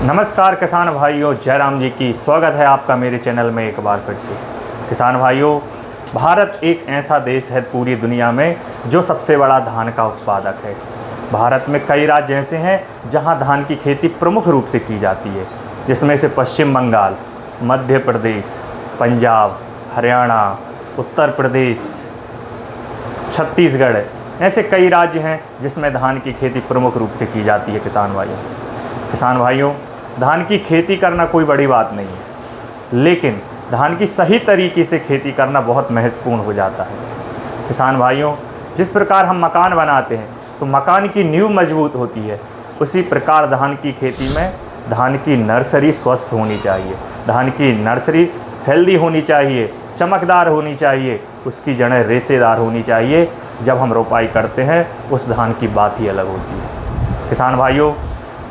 नमस्कार किसान भाइयों, जयराम जी की स्वागत है आपका मेरे चैनल में एक बार फिर से। किसान भाइयों, भारत एक ऐसा देश है पूरी दुनिया में जो सबसे बड़ा धान का उत्पादक है। भारत में कई राज्य ऐसे हैं जहां धान की खेती प्रमुख रूप से की जाती है, जिसमें से पश्चिम बंगाल, मध्य प्रदेश, पंजाब, हरियाणा, उत्तर प्रदेश, छत्तीसगढ़, ऐसे कई राज्य हैं जिसमें धान की खेती प्रमुख रूप से की जाती है। किसान भाइयों, धान की खेती करना कोई बड़ी बात नहीं है, लेकिन धान की सही तरीके से खेती करना बहुत महत्वपूर्ण हो जाता है। किसान भाइयों, जिस प्रकार हम मकान बनाते हैं तो मकान की नींव मजबूत होती है, उसी प्रकार धान की खेती में धान की नर्सरी स्वस्थ होनी चाहिए, धान की नर्सरी हेल्दी होनी चाहिए, चमकदार होनी चाहिए, उसकी जड़ें रेशेदार होनी चाहिए। जब हम रोपाई करते हैं उस धान की बात ही अलग होती है। किसान भाइयों,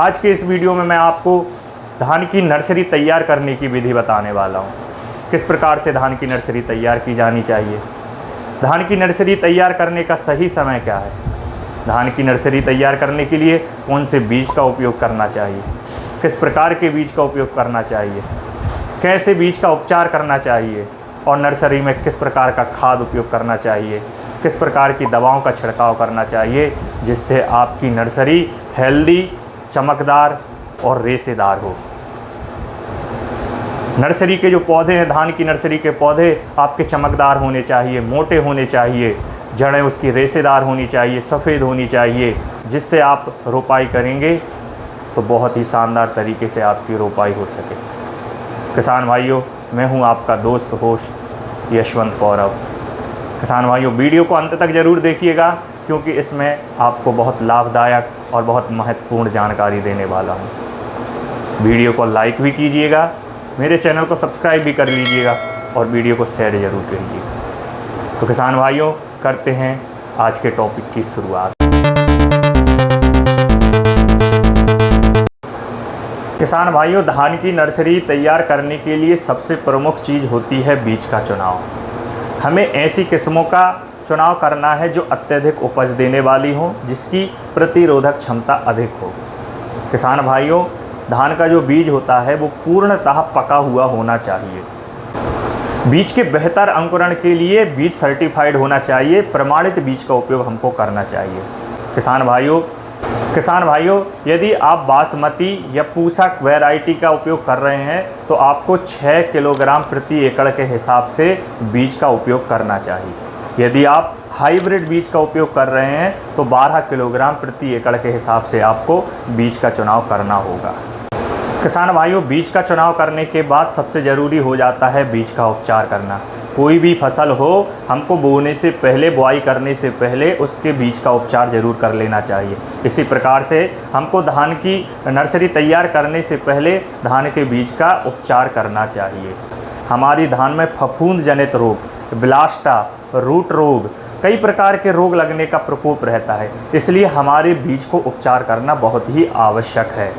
आज के इस वीडियो में मैं आपको धान की नर्सरी तैयार करने की विधि बताने वाला हूँ। किस प्रकार से धान की नर्सरी तैयार की जानी चाहिए, धान की नर्सरी तैयार करने का सही समय क्या है, धान की नर्सरी तैयार करने के लिए कौन से बीज का उपयोग करना चाहिए, किस प्रकार के बीज का उपयोग करना चाहिए, कैसे बीज का उपचार करना चाहिए और नर्सरी में किस प्रकार का खाद उपयोग करना चाहिए, किस प्रकार की दवाओं का छिड़काव करना चाहिए, जिससे आपकी नर्सरी हेल्दी, चमकदार और रेशेदार हो। नर्सरी के जो पौधे हैं, धान की नर्सरी के पौधे आपके चमकदार होने चाहिए, मोटे होने चाहिए, जड़ें उसकी रेशेदार होनी चाहिए, सफ़ेद होनी चाहिए, जिससे आप रोपाई करेंगे तो बहुत ही शानदार तरीके से आपकी रोपाई हो सके। किसान भाइयों, मैं हूं आपका दोस्त होस्ट यशवंत कौरव। किसान भाइयों, वीडियो को अंत तक ज़रूर देखिएगा, क्योंकि इसमें आपको बहुत लाभदायक और बहुत महत्वपूर्ण जानकारी देने वाला हूँ। वीडियो को लाइक भी कीजिएगा, मेरे चैनल को सब्सक्राइब भी कर लीजिएगा और वीडियो को शेयर ज़रूर कीजिएगा। तो किसान भाइयों, करते हैं आज के टॉपिक की शुरुआत। किसान भाइयों, धान की नर्सरी तैयार करने के लिए सबसे प्रमुख चीज़ होती है बीज का चुनाव। हमें ऐसी किस्मों का चुनाव करना है जो अत्यधिक उपज देने वाली हो, जिसकी प्रतिरोधक क्षमता अधिक हो। किसान भाइयों, धान का जो बीज होता है वो पूर्णतः पका हुआ होना चाहिए। बीज के बेहतर अंकुरण के लिए बीज सर्टिफाइड होना चाहिए, प्रमाणित बीज का उपयोग हमको करना चाहिए। किसान भाइयों, यदि आप बासमती या पूसा वैरायटी का उपयोग कर रहे हैं तो आपको 6 किलोग्राम प्रति एकड़ के हिसाब से बीज का उपयोग करना चाहिए। यदि आप हाइब्रिड बीज का उपयोग कर रहे हैं तो 12 किलोग्राम प्रति एकड़ के हिसाब से आपको बीज का चुनाव करना होगा। किसान भाइयों, बीज का चुनाव करने के बाद सबसे ज़रूरी हो जाता है बीज का उपचार करना। कोई भी फसल हो, हमको बोने से पहले, बुआई करने से पहले उसके बीज का उपचार ज़रूर कर लेना चाहिए। इसी प्रकार से हमको धान की नर्सरी तैयार करने से पहले धान के बीज का उपचार करना चाहिए। हमारी धान में फफूंद जनित रोग, ब्लास्टा, रूट रोग, कई प्रकार के रोग लगने का प्रकोप रहता है, इसलिए हमारे बीज को उपचार करना बहुत ही आवश्यक है।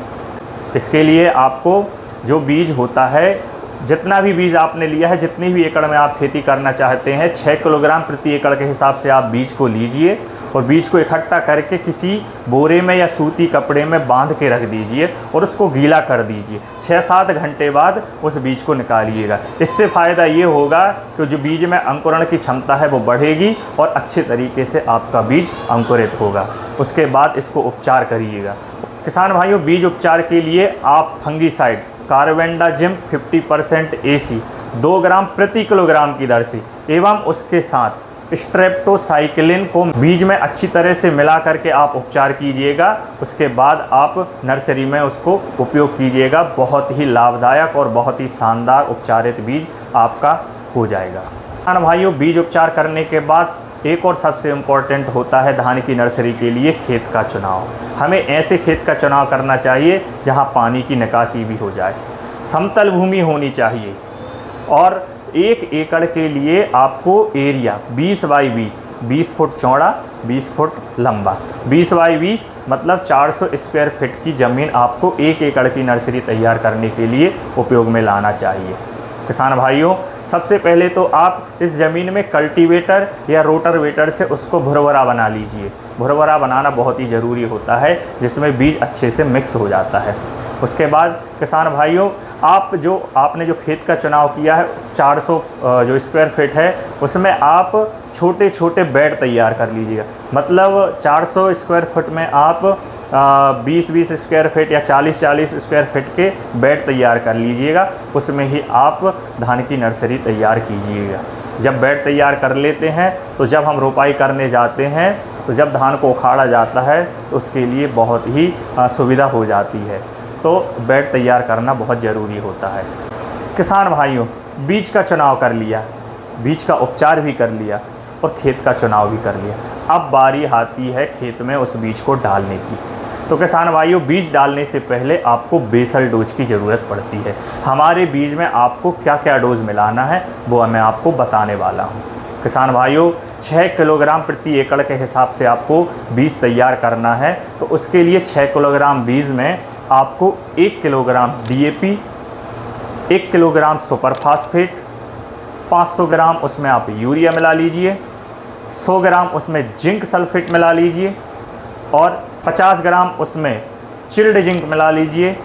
इसके लिए आपको जो बीज होता है, जितना भी बीज आपने लिया है, जितनी भी एकड़ में आप खेती करना चाहते हैं, 6 किलोग्राम प्रति एकड़ के हिसाब से आप बीज को लीजिए और बीज को इकट्ठा करके किसी बोरे में या सूती कपड़े में बांध के रख दीजिए और उसको गीला कर दीजिए। 6-7 घंटे बाद उस बीज को निकालिएगा। इससे फ़ायदा ये होगा कि जो बीज में अंकुरण की क्षमता है वो बढ़ेगी और अच्छे तरीके से आपका बीज अंकुरित होगा। उसके बाद इसको उपचार करिएगा। किसान भाइयों, बीज उपचार के लिए आप फंगीसाइड कार्बेंडाजिम 50% AC 2 ग्राम प्रति किलोग्राम की दर से एवं उसके साथ स्ट्रेप्टोसाइक्लिन को बीज में अच्छी तरह से मिला करके आप उपचार कीजिएगा। उसके बाद आप नर्सरी में उसको उपयोग कीजिएगा। बहुत ही लाभदायक और बहुत ही शानदार उपचारित बीज आपका हो जाएगा। किसान भाइयों, बीज उपचार करने के बाद एक और सबसे इम्पॉर्टेंट होता है धान की नर्सरी के लिए खेत का चुनाव। हमें ऐसे खेत का चुनाव करना चाहिए जहां पानी की निकासी भी हो जाए, समतल भूमि होनी चाहिए और 1 एकड़ के लिए आपको एरिया 20 बाई 20 फुट चौड़ा, 20 फुट लंबा, 20 बाई 20 मतलब 400 स्क्वायर फीट की ज़मीन आपको 1 एकड़ की नर्सरी तैयार करने के लिए उपयोग में लाना चाहिए। किसान भाइयों, सबसे पहले तो आप इस ज़मीन में कल्टीवेटर या रोटावेटर से उसको भुरभुरा बना लीजिए। भुरभुरा बनाना बहुत ही ज़रूरी होता है, जिसमें बीज अच्छे से मिक्स हो जाता है। उसके बाद किसान भाइयों, आपने जो खेत का चुनाव किया है 400 जो स्क्वायर फीट है, उसमें आप छोटे छोटे बेड तैयार कर लीजिएगा। मतलब 400 स्क्वायर फुट में आप 20-20 स्क्वायर फीट या 40-40 स्क्वायर फीट के बेड तैयार कर लीजिएगा। उसमें ही आप धान की नर्सरी तैयार कीजिएगा। जब बेड तैयार कर लेते हैं तो जब हम रोपाई करने जाते हैं, तो जब धान को उखाड़ा जाता है तो उसके लिए बहुत ही सुविधा हो जाती है। तो बेड तैयार करना बहुत ज़रूरी होता है। किसान भाइयों, बीज का चुनाव कर लिया, बीज का उपचार भी कर लिया और खेत का चुनाव भी कर लिया। अब बारी आती है खेत में उस बीज को डालने की। तो किसान भाइयों, बीज डालने से पहले आपको बेसल डोज की ज़रूरत पड़ती है। हमारे बीज में आपको क्या क्या डोज मिलाना है वो मैं आपको बताने वाला हूँ। किसान भाइयों, 6 किलोग्राम प्रति एकड़ के हिसाब से आपको बीज तैयार करना है। तो उसके लिए 6 किलोग्राम बीज में आपको 1 kilogram DAP, 1 kilogram super phosphate, 500 ग्राम उसमें आप यूरिया मिला लीजिए, 100 ग्राम उसमें जिंक सल्फेट मिला लीजिए और 50 ग्राम उसमें चिल्ड जिंक मिला लीजिए।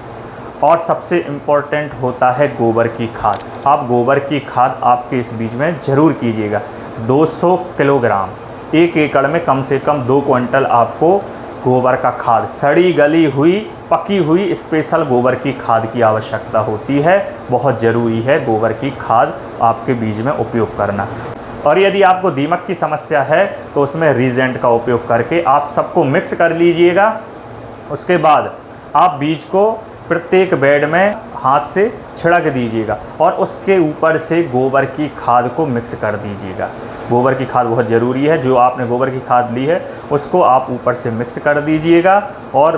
और सबसे इम्पोर्टेंट होता है गोबर की खाद। आप गोबर की खाद आपके इस बीज में ज़रूर कीजिएगा। 200 किलोग्राम, 1 एकड़ में कम से कम 2 क्विंटल आपको गोबर का खाद, सड़ी गली हुई पकी हुई स्पेशल गोबर की खाद की आवश्यकता होती है। बहुत ज़रूरी है गोबर की खाद आपके बीज में उपयोग करना। और यदि आपको दीमक की समस्या है तो उसमें रीजेंट का उपयोग करके आप सबको मिक्स कर लीजिएगा। उसके बाद आप बीज को प्रत्येक बेड में हाथ से छिड़क दीजिएगा और उसके ऊपर से गोबर की खाद को मिक्स कर दीजिएगा। गोबर की खाद बहुत ज़रूरी है। जो आपने गोबर की खाद ली है उसको आप ऊपर से मिक्स कर दीजिएगा और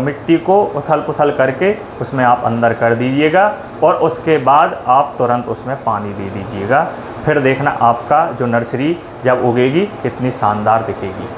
मिट्टी को उथल पुथल करके उसमें आप अंदर कर दीजिएगा और उसके बाद आप तुरंत उसमें पानी दे दीजिएगा। फिर देखना आपका जो नर्सरी जब उगेगी कितनी शानदार दिखेगी।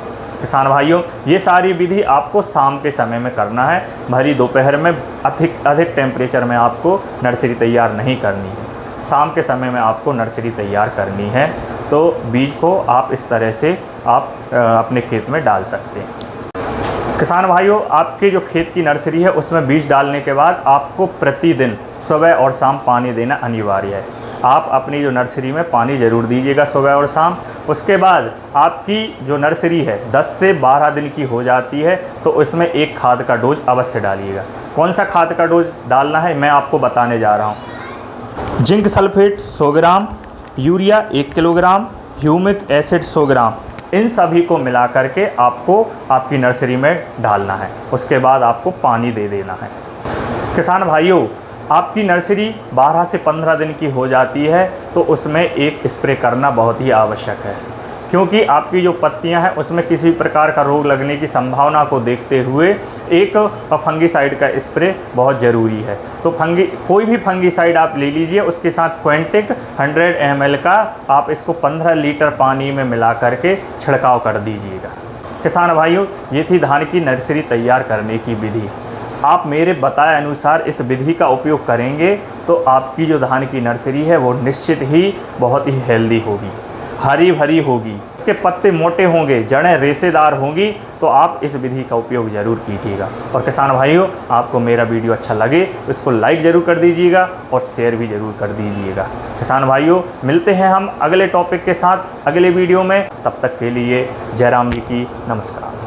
किसान भाइयों, ये सारी विधि आपको शाम के समय में करना है। भरी दोपहर में अधिक टेम्परेचर में आपको नर्सरी तैयार नहीं करनी है। शाम के समय में आपको नर्सरी तैयार करनी है। तो बीज को आप इस तरह से आप अपने खेत में डाल सकते हैं। किसान भाइयों, आपके जो खेत की नर्सरी है उसमें बीज डालने के बाद आपको प्रतिदिन सुबह और शाम पानी देना अनिवार्य है। आप अपनी जो नर्सरी में पानी ज़रूर दीजिएगा सुबह और शाम। उसके बाद आपकी जो नर्सरी है 10 से 12 दिन की हो जाती है तो उसमें एक खाद का डोज अवश्य डालिएगा। कौन सा खाद का डोज डालना है मैं आपको बताने जा रहा हूँ। जिंक सल्फेट 100 ग्राम, यूरिया 1 किलोग्राम, ह्यूमिक एसिड 100 ग्राम, इन सभी को मिला करके आपको आपकी नर्सरी में डालना है। उसके बाद आपको पानी दे देना है। किसान भाइयों, आपकी नर्सरी 12 से 15 दिन की हो जाती है तो उसमें एक स्प्रे करना बहुत ही आवश्यक है, क्योंकि आपकी जो पत्तियां हैं उसमें किसी प्रकार का रोग लगने की संभावना को देखते हुए एक फंगीसाइड का स्प्रे बहुत ज़रूरी है। तो कोई भी फंगीसाइड आप ले लीजिए, उसके साथ क्वेंटिक 100 ml का आप इसको 15 लीटर पानी में मिला करके छिड़काव कर दीजिएगा। किसान भाइयों, ये थी धान की नर्सरी तैयार करने की विधि। आप मेरे बताए अनुसार इस विधि का उपयोग करेंगे तो आपकी जो धान की नर्सरी है वो निश्चित ही बहुत ही हेल्दी होगी, हरी भरी होगी, उसके पत्ते मोटे होंगे, जड़ें रेशेदार होंगी। तो आप इस विधि का उपयोग ज़रूर कीजिएगा। और किसान भाइयों, आपको मेरा वीडियो अच्छा लगे तो इसको लाइक ज़रूर कर दीजिएगा और शेयर भी ज़रूर कर दीजिएगा। किसान भाइयों, मिलते हैं हम अगले टॉपिक के साथ अगले वीडियो में। तब तक के लिए जय राम जी की नमस्कार।